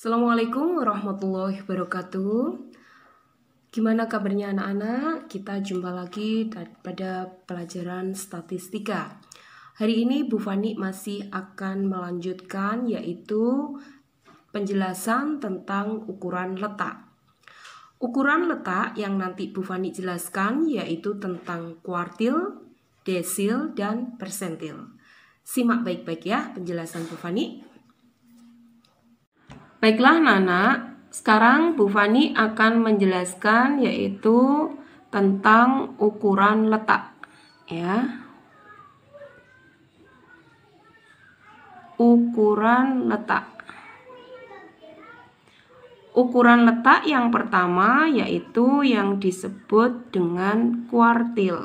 Assalamualaikum warahmatullahi wabarakatuh. Gimana kabarnya anak-anak? Kita jumpa lagi pada pelajaran statistika. Hari ini Bu Fani masih akan melanjutkan yaitu penjelasan tentang ukuran letak. Ukuran letak yang nanti Bu Fani jelaskan yaitu tentang kuartil, desil, dan persentil. Simak baik-baik ya penjelasan Bu Fani. Baiklah Nana, sekarang Bu Fani akan menjelaskan yaitu tentang ukuran letak ya. Ukuran letak. Ukuran letak yang pertama yaitu yang disebut dengan kuartil.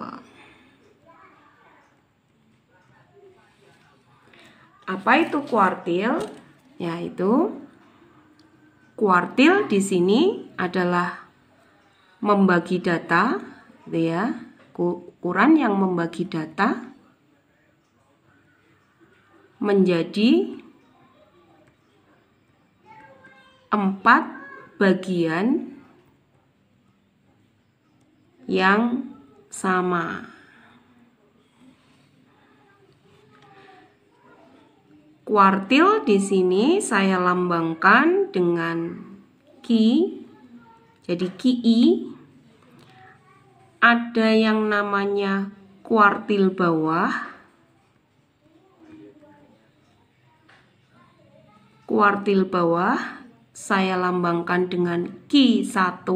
Apa itu kuartil? Yaitu kuartil di sini adalah membagi data, gitu ya. Ukuran yang membagi data menjadi 4 bagian yang sama. Kuartil di sini saya lambangkan dengan Ki. Jadi Ki. Ada yang namanya kuartil bawah. Kuartil bawah saya lambangkan dengan Ki1.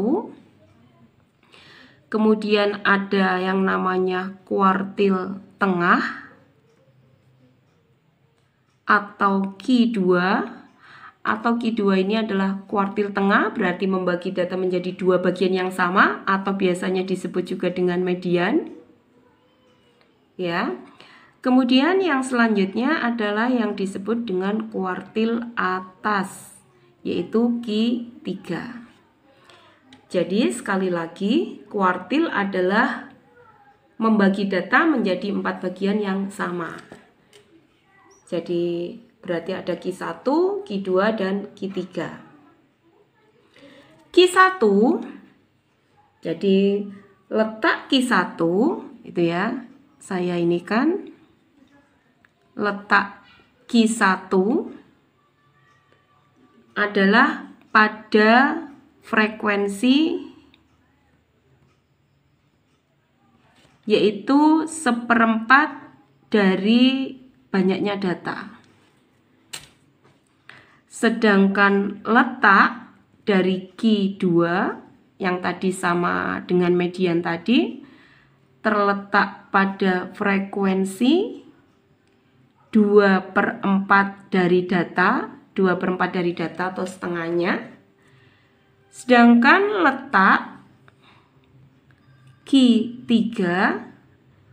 Kemudian ada yang namanya kuartil tengah atau Ki2, atau Ki2 ini adalah kuartil tengah, berarti membagi data menjadi 2 bagian yang sama atau biasanya disebut juga dengan median. Ya. Kemudian yang selanjutnya adalah yang disebut dengan kuartil atas, yaitu Ki3. Jadi sekali lagi, kuartil adalah membagi data menjadi 4 bagian yang sama. Jadi berarti ada Ki1, Ki2, dan Ki3. Ki1, jadi letak Ki1 itu ya, saya ini kan letak Ki1 adalah pada frekuensi yaitu 1/4 dari banyaknya data. Sedangkan letak dari Ki2 yang tadi sama dengan median tadi terletak pada frekuensi 2/4 dari data, 2/4 dari data atau setengahnya. Sedangkan letak Ki3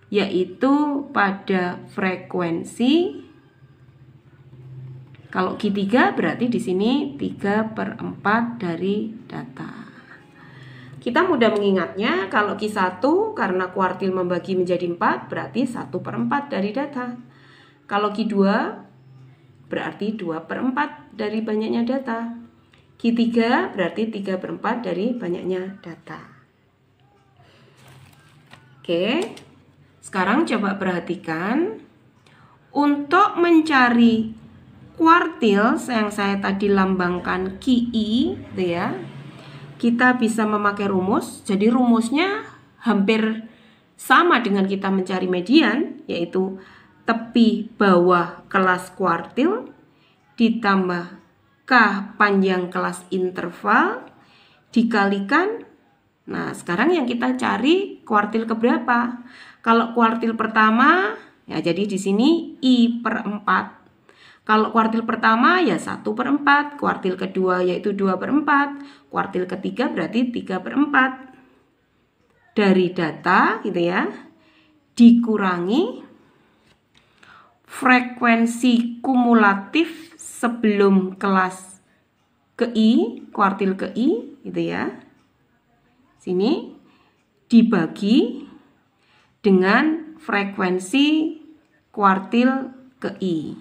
yaitu pada frekuensi, kalau Ki3 berarti di sini 3/4 dari data. Kita mudah mengingatnya kalau Ki1 karena kuartil membagi menjadi 4 berarti 1/4 dari data. Kalau Ki2 berarti 2/4 dari banyaknya data. Ki3 berarti 3/4 dari banyaknya data. Oke. Sekarang coba perhatikan, untuk mencari kuartil yang saya tadi lambangkan Ki, gitu ya, kita bisa memakai rumus. Jadi rumusnya hampir sama dengan kita mencari median, yaitu tepi bawah kelas kuartil ditambah K panjang kelas interval dikalikan. Nah, sekarang yang kita cari kuartil keberapa? Kalau kuartil pertama, ya jadi di sini I/4. Kalau kuartil pertama ya 1/4, kuartil kedua yaitu 2/4, kuartil ketiga berarti 3/4 dari data gitu ya, dikurangi frekuensi kumulatif sebelum kelas ke I, kuartil ke I gitu ya. Sini dibagi dengan frekuensi kuartil ke I.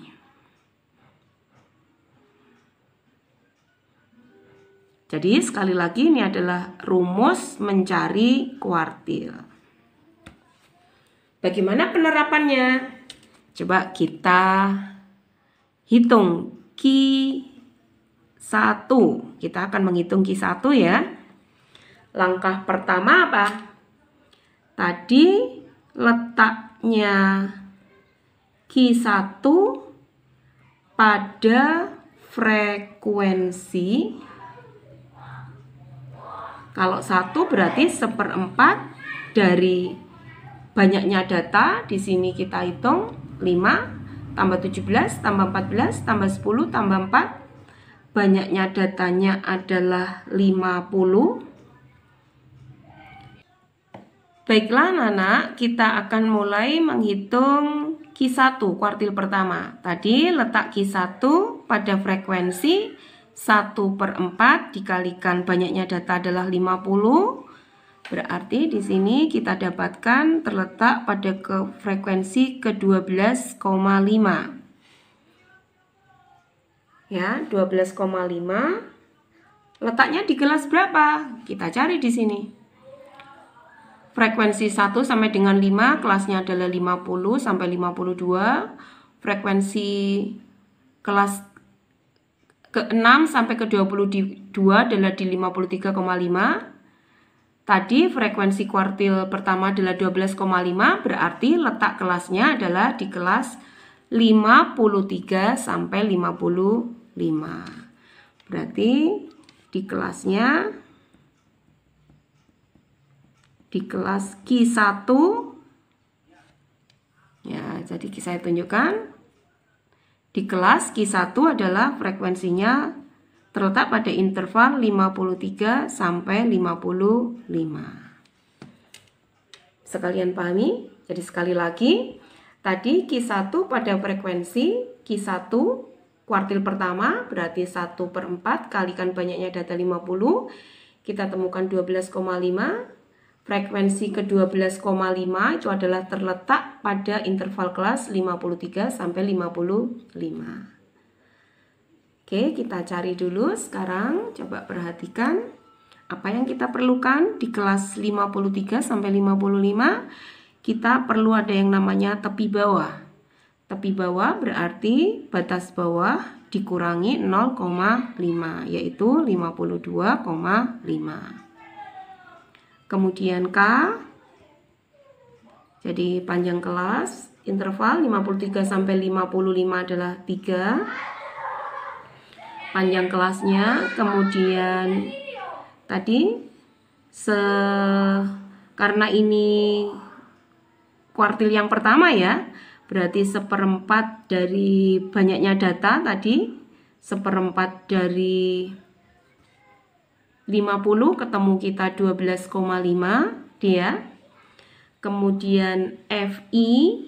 Jadi sekali lagi ini adalah rumus mencari kuartil. Bagaimana penerapannya? Coba kita hitung Q1. Kita akan menghitung Q1 ya. Langkah pertama apa? Tadi letaknya Q1 pada frekuensi. Kalau 1 berarti 1/4 dari banyaknya data. Di sini kita hitung 5 tambah 17 tambah 14 tambah 10 tambah 4. Banyaknya datanya adalah 50. Baiklah anak-anak, kita akan mulai menghitung Q1 kuartil pertama. Tadi letak Q1 pada frekuensi 1/4 dikalikan banyaknya data adalah 50. Berarti di sini kita dapatkan terletak pada frekuensi ke-12,5. Ya, 12,5. Letaknya di kelas berapa? Kita cari di sini. Frekuensi 1 sampai dengan 5 kelasnya adalah 50 sampai 52. Frekuensi kelas ke-6 sampai ke-22 adalah di 53,5. Tadi frekuensi kuartil pertama adalah 12,5, berarti letak kelasnya adalah di kelas 53 sampai 55. Berarti di kelasnya di kelas Q1 ya, jadi saya tunjukkan. Di kelas Q1 adalah frekuensinya terletak pada interval 53 sampai 55. Sekalian pahami? Jadi sekali lagi, tadi Q1 pada frekuensi Q1 kuartil pertama berarti 1/4 kalikan banyaknya data 50. Kita temukan 12,5. Frekuensi ke-12,5 itu adalah terletak pada interval kelas 53 sampai 55. Oke, kita cari dulu sekarang. Coba perhatikan apa yang kita perlukan di kelas 53 sampai 55. Kita perlu ada yang namanya tepi bawah. Tepi bawah berarti batas bawah dikurangi 0,5 yaitu 52,5. Kemudian K, jadi panjang kelas, interval 53 sampai 55 adalah 3. Panjang kelasnya, kemudian tadi, karena ini kuartil yang pertama ya, berarti 1/4 dari banyaknya data tadi, 1/4 dari 50 ketemu kita 12,5 dia. Kemudian FI.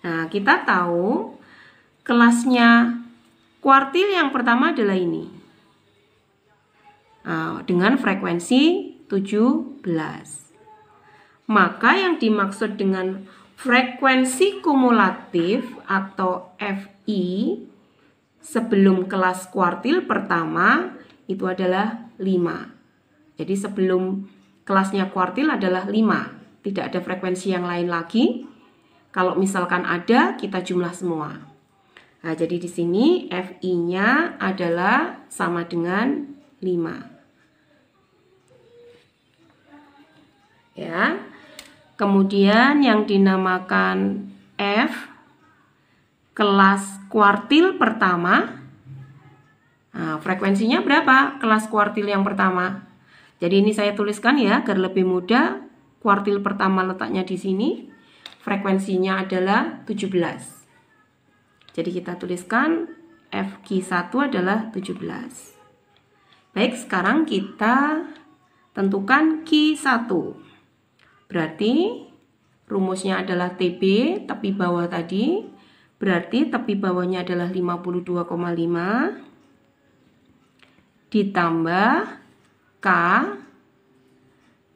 Nah, kita tahu kelasnya kuartil yang pertama adalah ini. Nah, dengan frekuensi 17. Maka yang dimaksud dengan frekuensi kumulatif atau FI sebelum kelas kuartil pertama itu adalah 5. Jadi sebelum kelasnya kuartil adalah 5. Tidak ada frekuensi yang lain lagi. Kalau misalkan ada, kita jumlah semua. Nah, jadi di sini FI-nya adalah sama dengan 5. Ya. Kemudian yang dinamakan F kelas kuartil pertama. Nah, frekuensinya berapa kelas kuartil yang pertama? Jadi ini saya tuliskan ya agar lebih mudah. Kuartil pertama letaknya di sini. Frekuensinya adalah 17. Jadi kita tuliskan FQ1 adalah 17. Baik, sekarang kita tentukan Q1. Berarti rumusnya adalah TB, tepi bawah tadi. Berarti tepi bawahnya adalah 52,5. Ditambah K,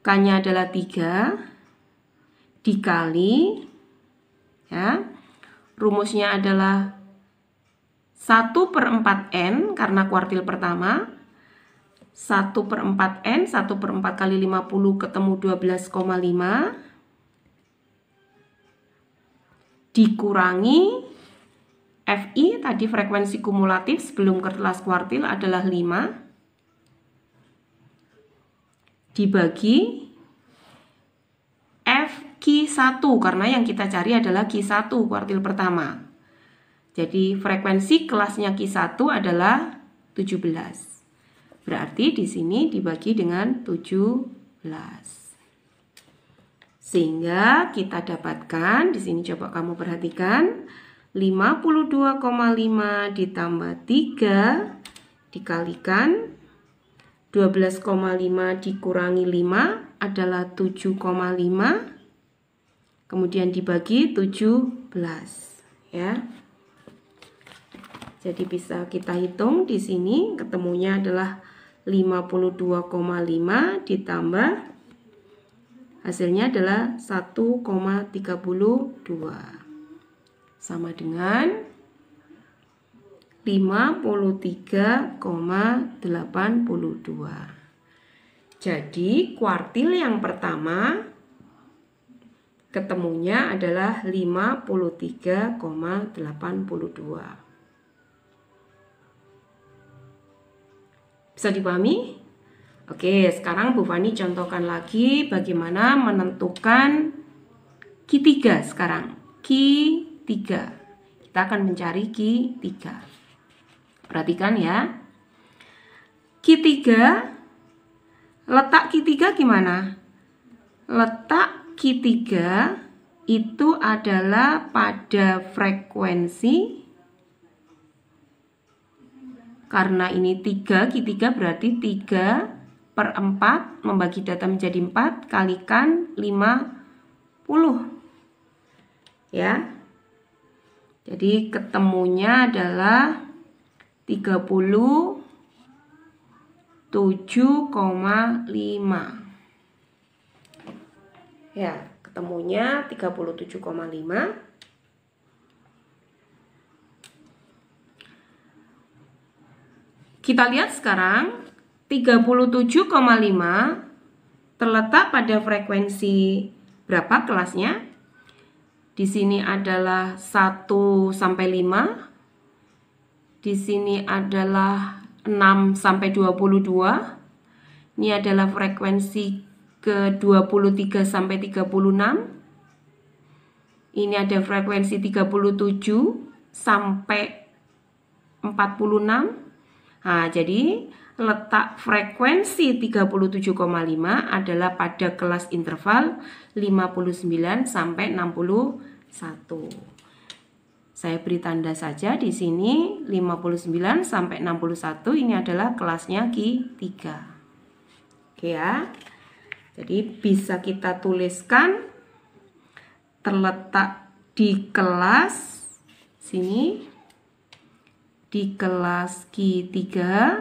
K-nya adalah 3, dikali, ya, rumusnya adalah 1/4 N karena kuartil pertama, 1/4 N, 1/4 kali 50 ketemu 12,5 dikurangi FI, tadi frekuensi kumulatif sebelum kelas kuartil adalah 5, dibagi FQ1, karena yang kita cari adalah Q1 kuartil pertama. Jadi frekuensi kelasnya Q1 adalah 17. Berarti di sini dibagi dengan 17. Sehingga kita dapatkan, di sini coba kamu perhatikan, 52,5 ditambah 3 dikalikan 12,5 dikurangi 5 adalah 7,5. Kemudian dibagi 17, ya. Jadi bisa kita hitung di sini ketemunya adalah 52,5 ditambah hasilnya adalah 1,32 sama dengan 53,82. Jadi kuartil yang pertama ketemunya adalah 53,82. Bisa dipahami? Oke, sekarang Bu Fani contohkan lagi bagaimana menentukan Q3 sekarang. Q3. Kita akan mencari Q3. Perhatikan ya. Q3, letak Q3 gimana? Letak Q3 itu adalah pada frekuensi, karena ini 3, Q3 berarti 3/4, membagi data menjadi 4, kalikan 50. Ya. Jadi ketemunya adalah 37,5. Ya, ketemunya 37,5. Kita lihat sekarang 37,5 terletak pada frekuensi berapa kelasnya? Di sini adalah 1 sampai 5. Di sini adalah 6 sampai 22. Ini adalah frekuensi ke-23 sampai 36. Ini ada frekuensi 37 sampai 46. Nah, jadi letak frekuensi 37,5 adalah pada kelas interval 59 sampai 61. Saya beri tanda saja di sini 59 sampai 61 ini adalah kelasnya Q3. Oke ya. Jadi bisa kita tuliskan terletak di kelas sini. Di kelas Q3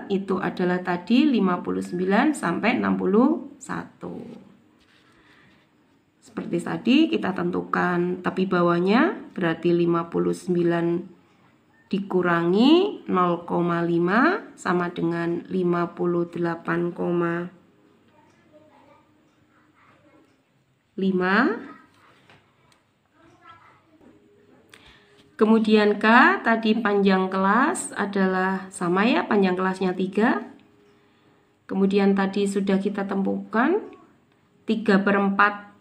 itu adalah tadi 59 sampai 61. Seperti tadi kita tentukan tepi bawahnya berarti 59 dikurangi 0,5 sama dengan 58,5. Kemudian K, tadi panjang kelas adalah sama ya, panjang kelasnya 3. Kemudian tadi sudah kita temukan 3/4.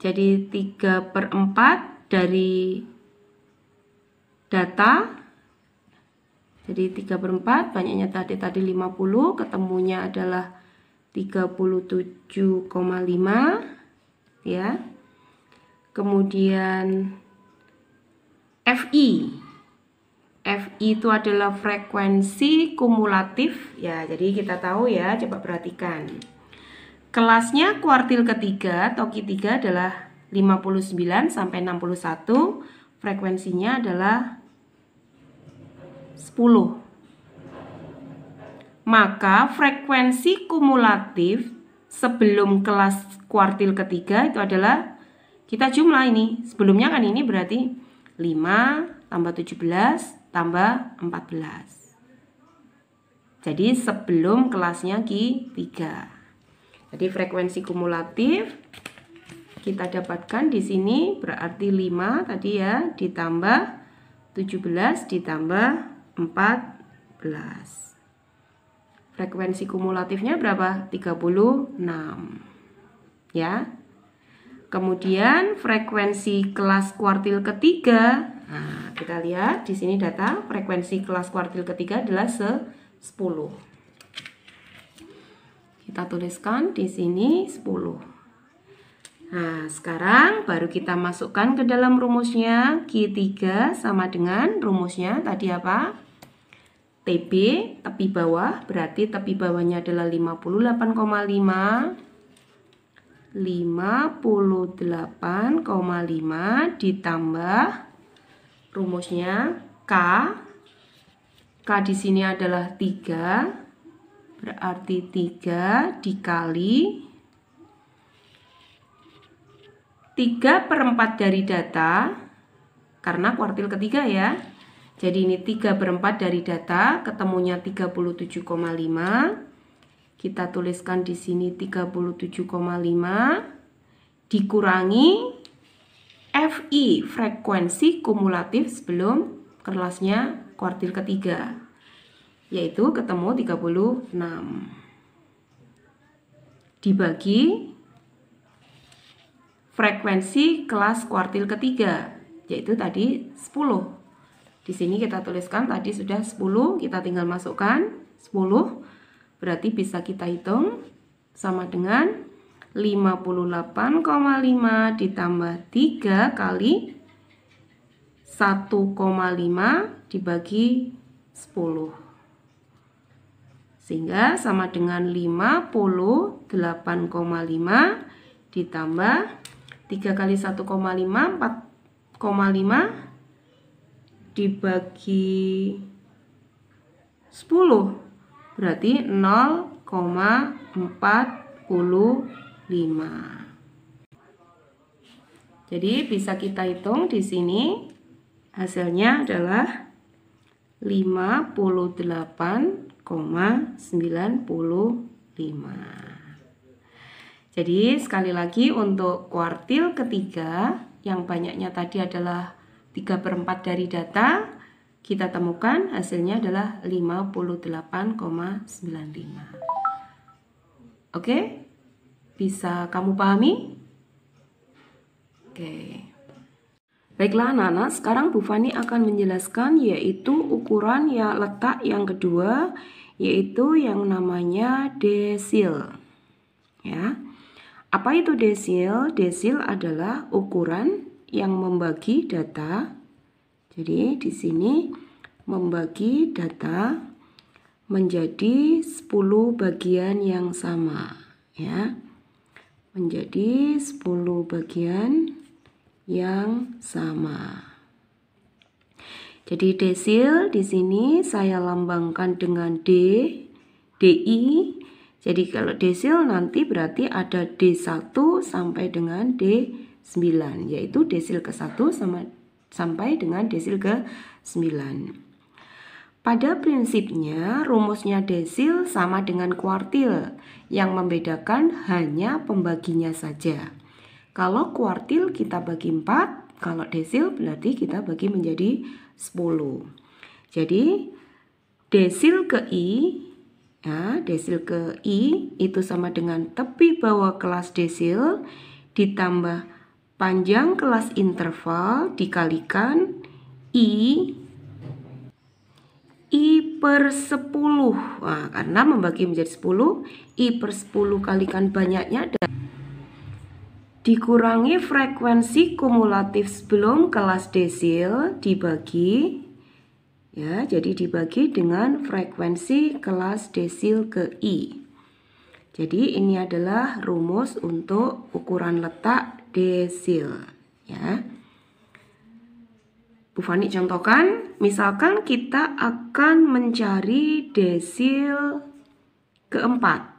Jadi 3/4 dari data. Jadi 3/4, banyaknya tadi 50, ketemunya adalah 37,5 ya. Kemudian FI itu adalah frekuensi kumulatif ya. Jadi kita tahu ya, coba perhatikan. Kelasnya kuartil ketiga atau Q3 adalah 59 sampai 61, frekuensinya adalah 10. Maka frekuensi kumulatif sebelum kelas kuartil ketiga itu adalah, kita jumlah ini. Sebelumnya kan ini berarti 5 tambah 17 tambah 14. Jadi sebelum kelasnya Q3. Jadi frekuensi kumulatif kita dapatkan di sini berarti 5 tadi ya, ditambah 17 ditambah 14. Frekuensi kumulatifnya berapa? 36. Ya. Kemudian frekuensi kelas kuartil ketiga. Nah, kita lihat di sini data frekuensi kelas kuartil ketiga adalah 10. Kita tuliskan di sini 10. Nah, sekarang baru kita masukkan ke dalam rumusnya. Q3 sama dengan rumusnya tadi apa? TB, tepi bawah, berarti tepi bawahnya adalah 58,5. 58,5 ditambah rumusnya K. K di sini adalah 3. Berarti 3 dikali 3/4 dari data, karena kuartil ketiga ya. Jadi ini 3/4 dari data, ketemunya 37,5. Kita tuliskan di sini 37,5 dikurangi FI, frekuensi kumulatif sebelum kelasnya kuartil ketiga, yaitu ketemu 36. Dibagi frekuensi kelas kuartil ketiga, yaitu tadi 10. Di sini kita tuliskan tadi sudah 10, kita tinggal masukkan 10. Berarti bisa kita hitung sama dengan 58,5 ditambah 3 kali 1,5 dibagi 10. Sehingga sama dengan 58,5 ditambah 3 kali 1,5, 4,5 dibagi 10. Berarti 0,45. Jadi bisa kita hitung di sini hasilnya adalah 58,95. Jadi sekali lagi untuk kuartil ketiga yang banyaknya tadi adalah 3/4 dari data, kita temukan hasilnya adalah 58,95. Oke? Bisa kamu pahami? Oke. Baiklah anak-anak, sekarang Bu Fani akan menjelaskan yaitu ukuran ya letak yang kedua, yaitu yang namanya desil. Ya. Apa itu desil? Desil adalah ukuran yang membagi data. Jadi di sini membagi data menjadi 10 bagian yang sama, ya. Menjadi 10 bagian yang sama. Jadi desil di sini saya lambangkan dengan D, DI. Jadi kalau desil nanti berarti ada D1 sampai dengan D9, yaitu desil ke-1 sampai dengan desil ke-9. Pada prinsipnya rumusnya desil sama dengan kuartil, yang membedakan hanya pembaginya saja. Kalau kuartil kita bagi 4, kalau desil berarti kita bagi menjadi 10. Jadi desil ke I, ya, desil ke I itu sama dengan tepi bawah kelas desil ditambah panjang kelas interval dikalikan I per 10. Nah, karena membagi menjadi 10, I per 10 kalikan banyaknya dan dikurangi frekuensi kumulatif sebelum kelas desil dibagi, ya, jadi dibagi dengan frekuensi kelas desil ke I. Jadi ini adalah rumus untuk ukuran letak desil, ya. Bu Fani contohkan, misalkan kita akan mencari desil keempat.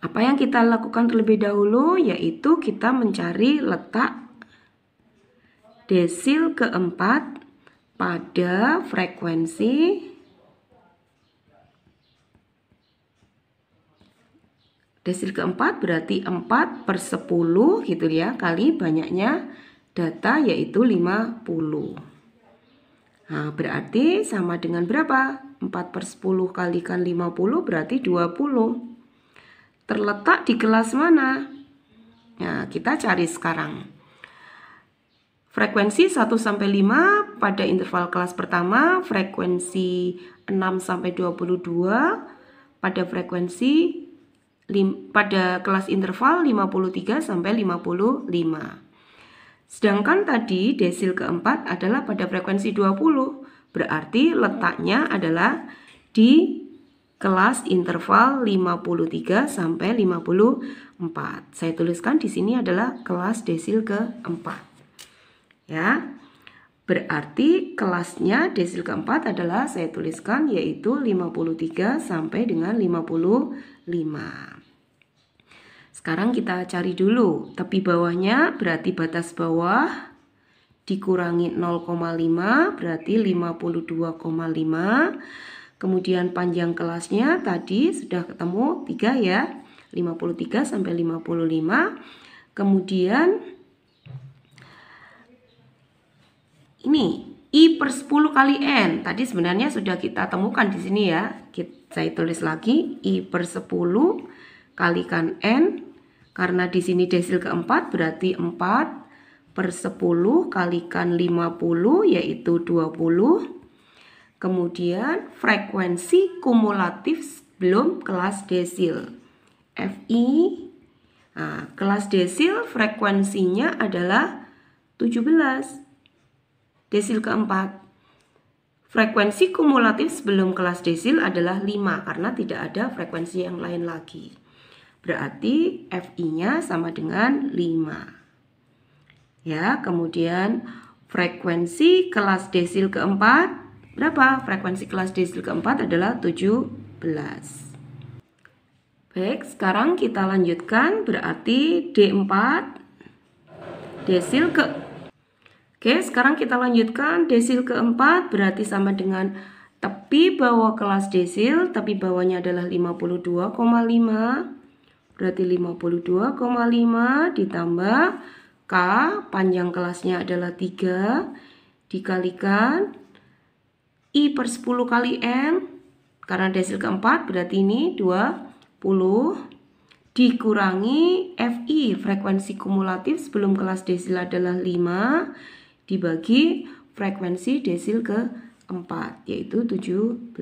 Apa yang kita lakukan terlebih dahulu yaitu kita mencari letak desil keempat pada frekuensi Desil keempat berarti 4 per 10 gitu ya, kali banyaknya data yaitu 50. Nah, berarti sama dengan berapa? 4 per 10 kalikan 50 berarti 20. Terletak di kelas mana? Nah, kita cari sekarang. Frekuensi 1-5 pada interval kelas pertama, frekuensi 6-22 pada frekuensi pada kelas interval 53-55. Sedangkan tadi desil keempat adalah pada frekuensi 20. Berarti letaknya adalah di kelas interval 53-54. Saya tuliskan di sini adalah kelas desil keempat. Ya, berarti kelasnya desil keempat adalah saya tuliskan yaitu 53 sampai dengan 55. Sekarang kita cari dulu tepi bawahnya, berarti batas bawah dikurangi 0,5 berarti 52,5. Kemudian panjang kelasnya tadi sudah ketemu 3 ya, 53 sampai 55. Kemudian ini I per 10 kali N. Tadi sebenarnya sudah kita temukan di sini ya. Saya tulis lagi I per 10 kalikan N. Karena di sini desil keempat berarti 4 per 10 kalikan 50 yaitu 20. Kemudian frekuensi kumulatif sebelum kelas desil. Fi. Nah, kelas desil frekuensinya adalah 17. Desil keempat. Frekuensi kumulatif sebelum kelas desil adalah 5 karena tidak ada frekuensi yang lain lagi. Berarti Fi-nya sama dengan 5. Ya, kemudian frekuensi kelas desil keempat berapa? Frekuensi kelas desil keempat adalah 17. Baik, sekarang kita lanjutkan berarti D4 desil ke. Oke, sekarang kita lanjutkan desil keempat berarti sama dengan tepi bawah kelas desil, tepi bawahnya adalah 52,5. Berarti 52,5 ditambah K, panjang kelasnya adalah 3, dikalikan I per 10 kali N, karena desil keempat berarti ini 20, dikurangi Fi, frekuensi kumulatif sebelum kelas desil adalah 5, dibagi frekuensi desil keempat yaitu 17.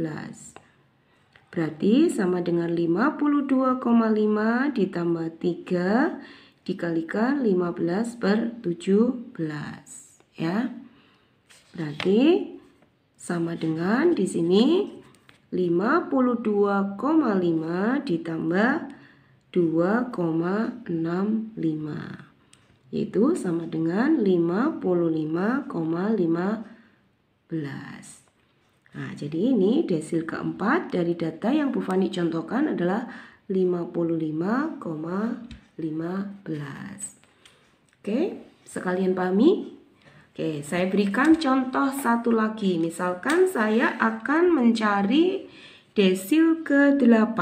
Berarti sama dengan 52,5 ditambah 3 dikalikan 15 per 17 ya. Berarti sama dengan di sini 52,5 ditambah 2,65 yaitu sama dengan 55,15. Nah, jadi ini desil keempat dari data yang Bu Fani contohkan adalah 55,15. Oke, sekalian pahami? Oke, saya berikan contoh satu lagi. Misalkan saya akan mencari desil ke-8.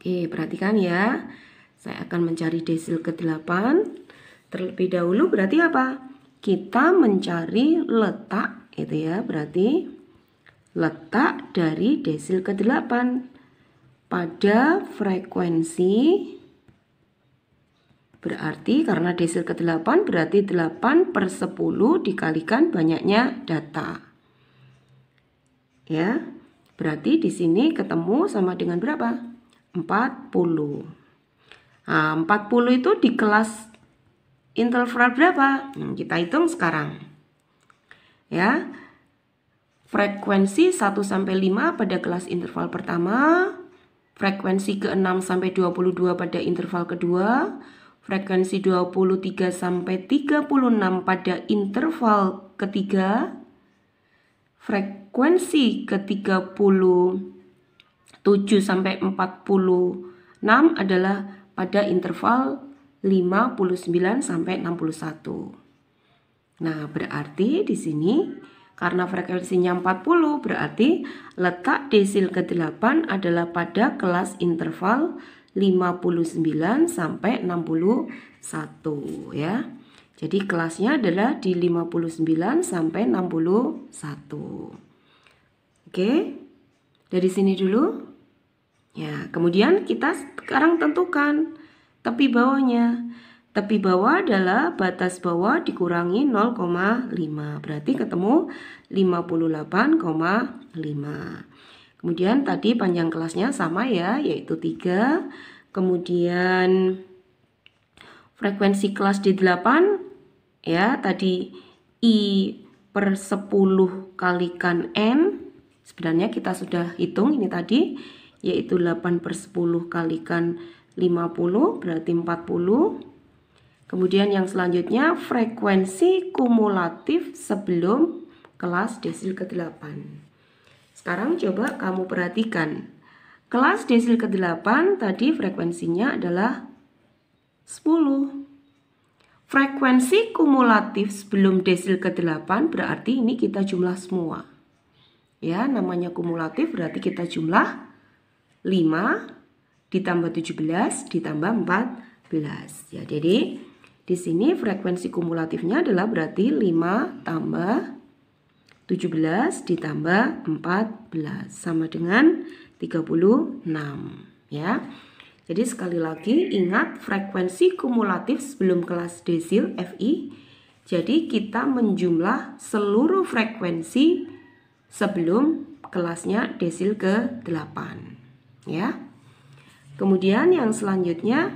Oke, perhatikan ya. Saya akan mencari desil ke-8. Terlebih dahulu berarti apa? Kita mencari letak, itu ya. Berarti letak dari desil ke-8 pada frekuensi. Berarti karena desil ke-8 berarti 8 per 10 dikalikan banyaknya data. Ya. Berarti di sini ketemu sama dengan berapa? 40. Nah, 40 itu di kelas interval berapa? Kita hitung sekarang. Ya. Frekuensi 1-5 pada kelas interval pertama, frekuensi ke-6 sampai 22 pada interval kedua, frekuensi 23 sampai 36 pada interval ketiga, frekuensi ke-37 sampai 46 adalah pada interval 59 sampai 61. Nah, berarti di sini karena frekuensinya 40 berarti letak desil ke-8 adalah pada kelas interval 59 sampai 61 ya. Jadi kelasnya adalah di 59 sampai 61. Oke. Dari sini dulu. Ya, kemudian kita sekarang tentukan tepi bawahnya. Tepi bawah adalah batas bawah dikurangi 0,5. Berarti ketemu 58,5. Kemudian tadi panjang kelasnya sama ya, yaitu 3. Kemudian frekuensi kelas D8 ya, tadi I per 10 kalikan N. Sebenarnya kita sudah hitung ini tadi, yaitu 8 per 10 kalikan 50 berarti 40. Kemudian yang selanjutnya frekuensi kumulatif sebelum kelas desil ke-8. Sekarang coba kamu perhatikan. Kelas desil ke-8 tadi frekuensinya adalah 10. Frekuensi kumulatif sebelum desil ke-8 berarti ini kita jumlah semua. Ya, namanya kumulatif berarti kita jumlah 5 ditambah 17 ditambah 14. Ya, jadi di sini frekuensi kumulatifnya adalah berarti 5 tambah 17 ditambah 14 sama dengan 36 ya. Jadi sekali lagi ingat frekuensi kumulatif sebelum kelas desil FI. Jadi kita menjumlah seluruh frekuensi sebelum kelasnya desil ke-8 ya. Kemudian yang selanjutnya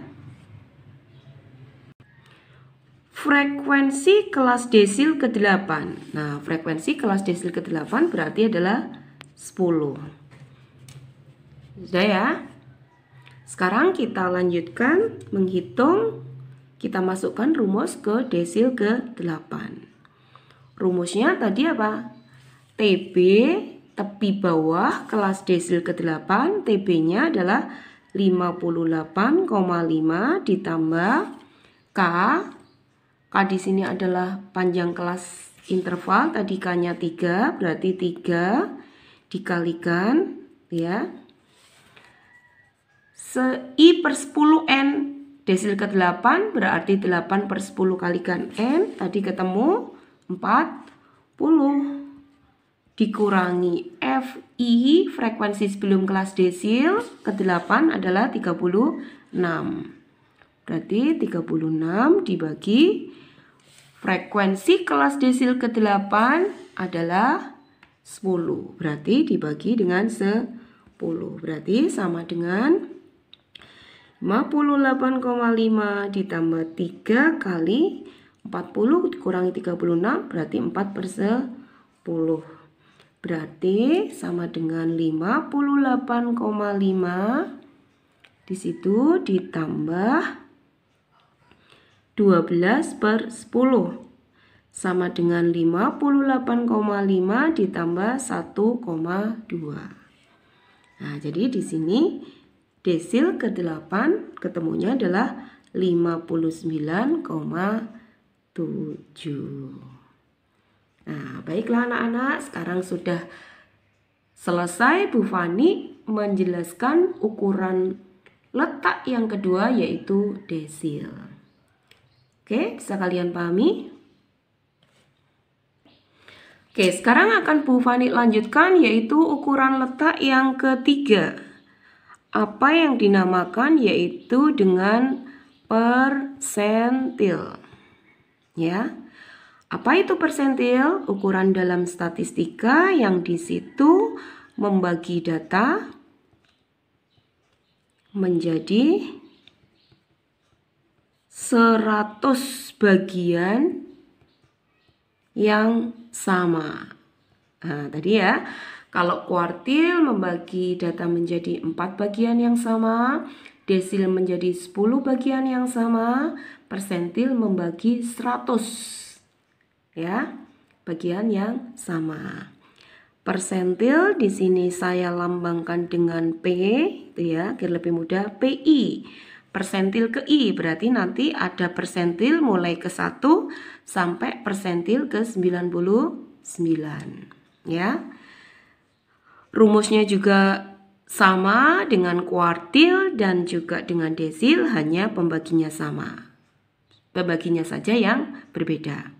frekuensi kelas desil ke-8. Nah, frekuensi kelas desil ke-8 berarti adalah 10. Sudah ya? Sekarang kita lanjutkan menghitung. Kita masukkan rumus ke desil ke-8. Rumusnya tadi apa? TB, tepi bawah kelas desil ke-8. TB-nya adalah 58,5 ditambah K. K di sini adalah panjang kelas interval, tadi K-nya 3, berarti 3 dikalikan ya. I per 10N desil ke-8 berarti 8 per 10 kalikan N, tadi ketemu 40. Dikurangi FI frekuensi sebelum kelas desil ke-8 adalah 36. Berarti 36 dibagi frekuensi kelas desil ke-8 adalah 10. Berarti dibagi dengan 10. Berarti sama dengan 58,5 ditambah 3 kali 40 dikurangi 36 berarti 4 per 10. Berarti sama dengan 58,5 di situ ditambah 12 per 10 sama dengan 58,5 ditambah 1,2. Nah, jadi di sini desil ke-8 ketemunya adalah 59,7. Nah, baiklah anak-anak, sekarang sudah selesai Bu Fani menjelaskan ukuran letak yang kedua yaitu desil. Oke, bisa kalian pahami? Oke, sekarang akan Bu Fani lanjutkan yaitu ukuran letak yang ketiga. Apa yang dinamakan yaitu dengan persentil. Ya. Apa itu persentil? Ukuran dalam statistika yang di situ membagi data menjadi 100 bagian yang sama. Nah, tadi ya, kalau kuartil membagi data menjadi 4 bagian yang sama, desil menjadi 10 bagian yang sama, persentil membagi 100 ya, bagian yang sama. Persentil di sini saya lambangkan dengan P, itu ya, agar lebih mudah, PI. Persentil ke I, berarti nanti ada persentil mulai ke 1 sampai persentil ke 99 ya. Rumusnya juga sama dengan kuartil dan juga dengan desil, hanya pembaginya sama. Pembaginya saja yang berbeda.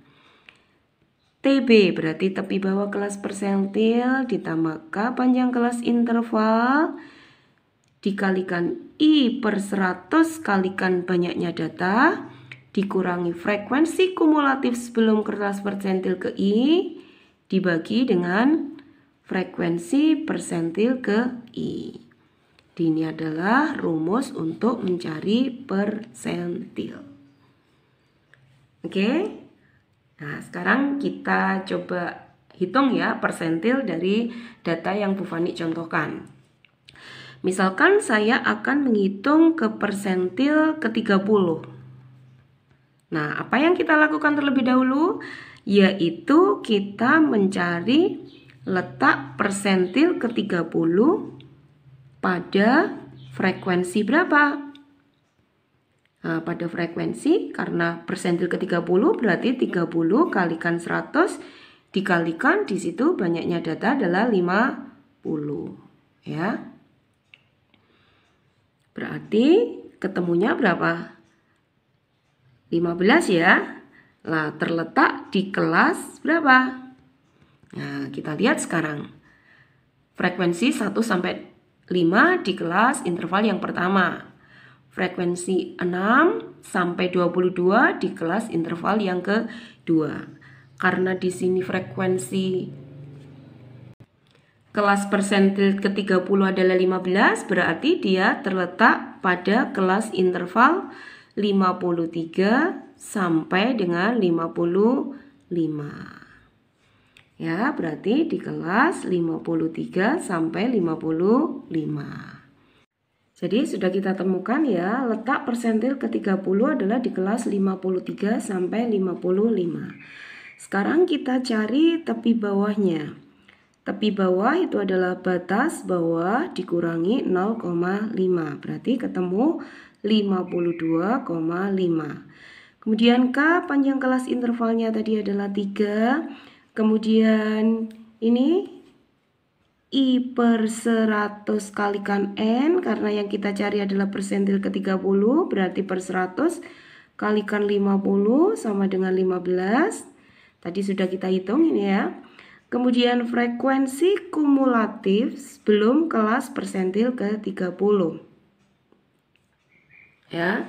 TB berarti tepi bawah kelas persentil ditambah K panjang kelas interval dikalikan I per 100 kalikan banyaknya data dikurangi frekuensi kumulatif sebelum kelas persentil ke I dibagi dengan frekuensi persentil ke I. Ini adalah rumus untuk mencari persentil. Oke. Nah, sekarang kita coba hitung ya persentil dari data yang Bu Fani contohkan. Misalkan saya akan menghitung ke persentil ke 30. Nah, apa yang kita lakukan terlebih dahulu? Yaitu kita mencari letak persentil ke 30 pada frekuensi berapa? Nah, pada frekuensi, karena persentil ke 30 berarti 30 kalikan 100 dikalikan di situ banyaknya data adalah 50 ya. Berarti ketemunya berapa? 15 ya. Nah, terletak di kelas berapa? Nah, kita lihat sekarang. Frekuensi 1 sampai 5 di kelas interval yang pertama. Frekuensi 6 sampai 22 di kelas interval yang kedua. Karena di sini frekuensi kelas persentil ke 30 adalah 15, berarti dia terletak pada kelas interval 53 sampai dengan 55. Ya, berarti di kelas 53 sampai 55. Jadi sudah kita temukan ya, letak persentil ke 30 adalah di kelas 53 sampai 55. Sekarang kita cari tepi bawahnya. Tepi bawah itu adalah batas bawah dikurangi 0,5. Berarti ketemu 52,5. Kemudian K panjang kelas intervalnya tadi adalah 3. Kemudian ini I per 100 kalikan N, karena yang kita cari adalah persentil ke 30, berarti per 100 kalikan 50 sama dengan 15. Tadi sudah kita hitung ini ya. Kemudian frekuensi kumulatif sebelum kelas persentil ke 30. Ya.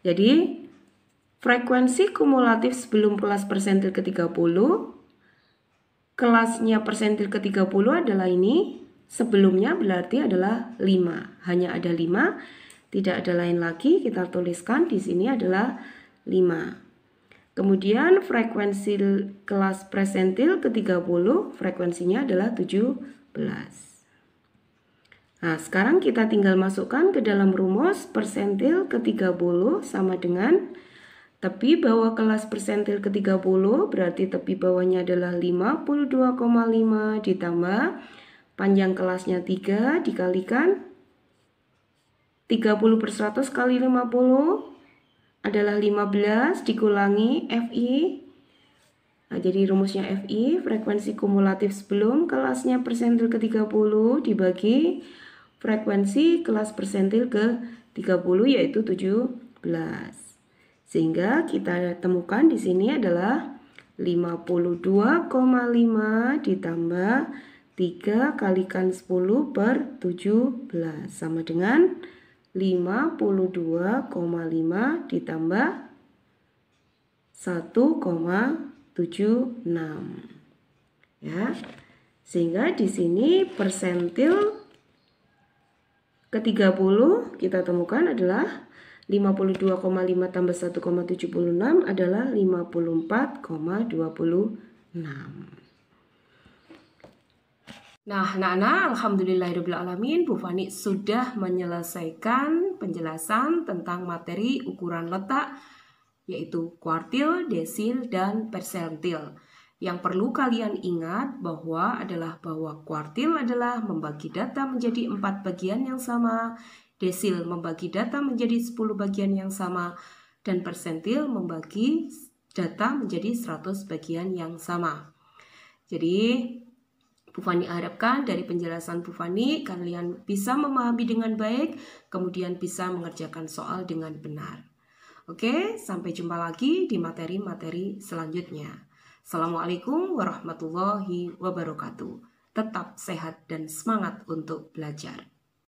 Jadi frekuensi kumulatif sebelum kelas persentil ke 30, kelasnya persentil ke 30 adalah ini, sebelumnya berarti adalah 5. Hanya ada 5, tidak ada lain lagi, kita tuliskan di sini adalah 5. Kemudian frekuensi kelas persentil ke 30, frekuensinya adalah 17. Nah, sekarang kita tinggal masukkan ke dalam rumus persentil ke 30 sama dengan tepi bawah kelas persentil ke 30, berarti tepi bawahnya adalah 52,5 ditambah panjang kelasnya 3 dikalikan 30 per 100 kali 50 adalah 15 dikurangi FI. Nah, jadi rumusnya FI, frekuensi kumulatif sebelum kelasnya persentil ke 30 dibagi frekuensi kelas persentil ke 30 yaitu 17. Sehingga kita temukan di sini adalah 52,5 ditambah 3 kalikan 10 per 17 sama dengan 52,5 ditambah 1,76. Ya. Sehingga di sini persentil ke 30 kita temukan adalah 52,5 tambah 1,76 adalah 54,26. Nah, anak-anak, alhamdulillahirrahmanirrahim, Bu Fani sudah menyelesaikan penjelasan tentang materi ukuran letak, yaitu kuartil, desil, dan persentil. Yang perlu kalian ingat bahwa kuartil adalah membagi data menjadi 4 bagian yang sama, desil membagi data menjadi 10 bagian yang sama, dan persentil membagi data menjadi 100 bagian yang sama. Jadi Bu Fani harapkan dari penjelasan Bu Fani kalian bisa memahami dengan baik, kemudian bisa mengerjakan soal dengan benar. Oke, sampai jumpa lagi di materi-materi selanjutnya. Assalamualaikum warahmatullahi wabarakatuh. Tetap sehat dan semangat untuk belajar.